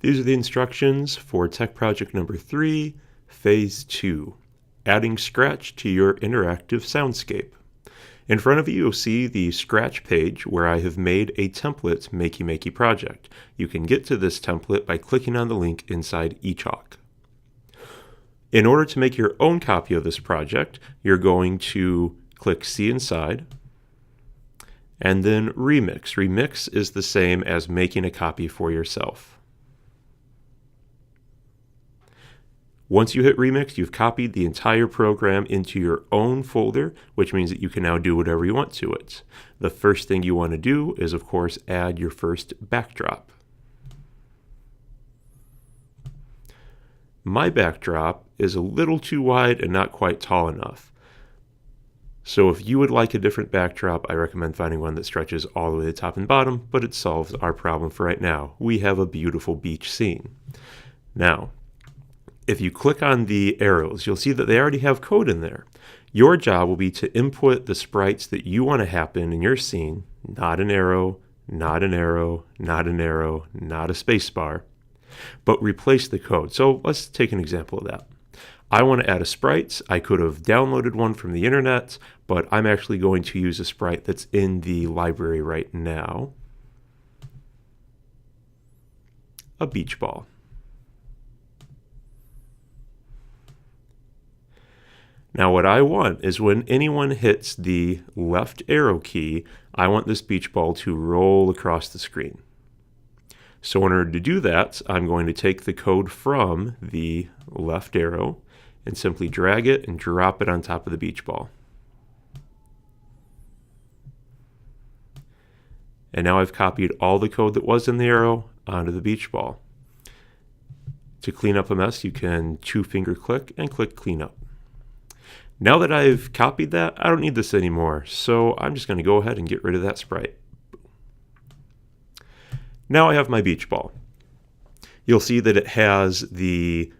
These are the instructions for tech project number 3, phase 2, adding Scratch to your interactive soundscape. In front of you, you'll see the Scratch page where I have made a template Makey Makey project. You can get to this template by clicking on the link inside eChalk. In order to make your own copy of this project, you're going to click See Inside, and then Remix. Remix is the same as making a copy for yourself. Once you hit Remix, you've copied the entire program into your own folder, which means that you can now do whatever you want to it. The first thing you want to do is, of course, add your first backdrop. My backdrop is a little too wide and not quite tall enough. So if you would like a different backdrop, I recommend finding one that stretches all the way to the top and bottom, but it solves our problem for right now. We have a beautiful beach scene. Now, if you click on the arrows, you'll see that they already have code in there. Your job will be to input the sprites that you want to happen in your scene, not an arrow, not an arrow, not an arrow, not a spacebar, but replace the code. So let's take an example of that. I want to add a sprite. I could have downloaded one from the internet, but I'm actually going to use a sprite that's in the library right now. A beach ball. Now what I want is when anyone hits the left arrow key, I want this beach ball to roll across the screen. So in order to do that, I'm going to take the code from the left arrow and simply drag it and drop it on top of the beach ball. And now I've copied all the code that was in the arrow onto the beach ball. To clean up a mess, you can two-finger click and click Clean Up. Now that I've copied that, I don't need this anymore, so I'm just going to go ahead and get rid of that sprite. Now I have my beach ball. You'll see that it has the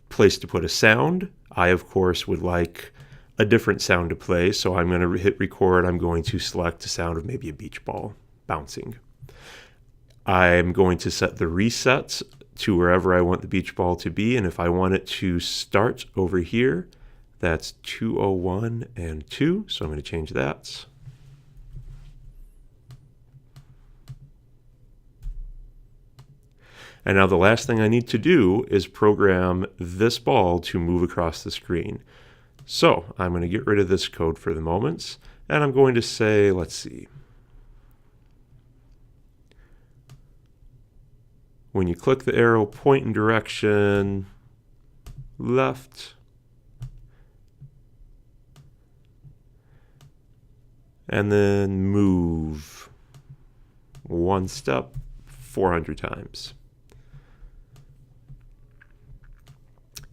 place to put a sound. I, of course, would like a different sound to play, so I'm going to hit record. I'm going to select a sound of maybe a beach ball bouncing. I'm going to set the reset to wherever I want the beach ball to be, and if I want it to start over here, that's 201 and 2, so I'm going to change that. And now the last thing I need to do is program this ball to move across the screen. So I'm going to get rid of this code for the moment, and I'm going to say, let's see. When you click the arrow, point in direction left, and then move one step 400 times.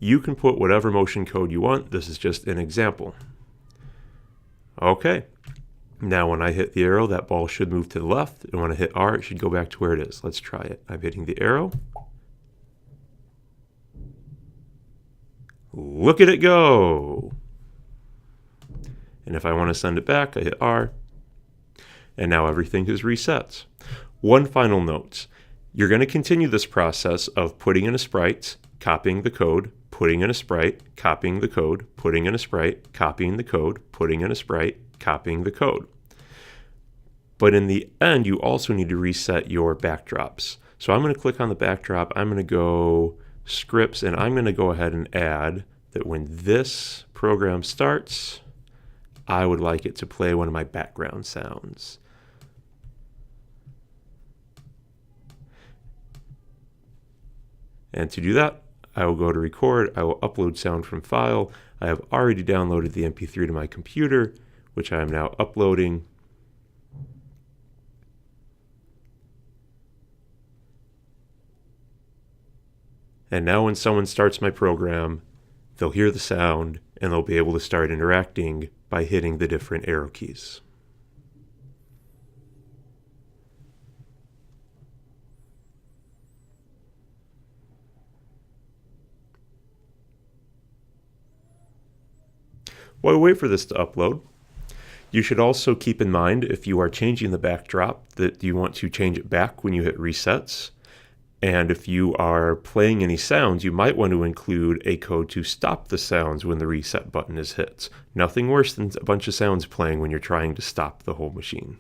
You can put whatever motion code you want. This is just an example. Okay. Now when I hit the arrow, that ball should move to the left. And when I hit R, it should go back to where it is. Let's try it. I'm hitting the arrow. Look at it go. And if I want to send it back, I hit R. And now everything is reset. One final note. You're going to continue this process of putting in a sprite, copying the code, putting in a sprite, copying the code, putting in a sprite, copying the code, putting in a sprite, copying the code. But in the end, you also need to reset your backdrops. So I'm going to click on the backdrop. I'm going to go scripts, and I'm going to go ahead and add that when this program starts, I would like it to play one of my background sounds. And to do that, I will go to record. I will upload sound from file. I have already downloaded the MP3 to my computer, which I am now uploading. And now when someone starts my program, they'll hear the sound and they'll be able to start interacting by hitting the different arrow keys. While we wait for this to upload, you should also keep in mind if you are changing the backdrop that you want to change it back when you hit resets. And if you are playing any sounds, you might want to include a code to stop the sounds when the reset button is hit. Nothing worse than a bunch of sounds playing when you're trying to stop the whole machine.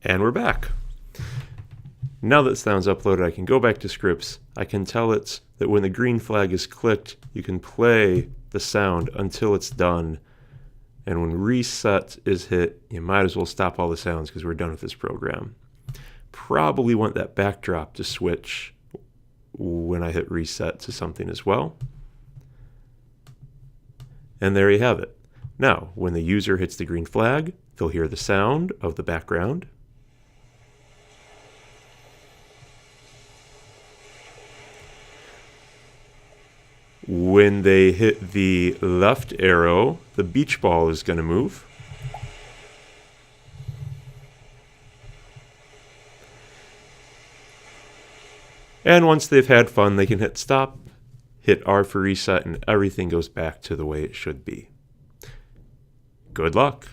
And we're back. Now that sound's uploaded, I can go back to scripts. I can tell it that when the green flag is clicked, you can play the sound until it's done. And when reset is hit, you might as well stop all the sounds because we're done with this program. Probably want that backdrop to switch when I hit reset to something as well. And there you have it. Now, when the user hits the green flag, they'll hear the sound of the background. When they hit the left arrow, the beach ball is going to move. And once they've had fun, they can hit stop, hit R for reset, and everything goes back to the way it should be. Good luck.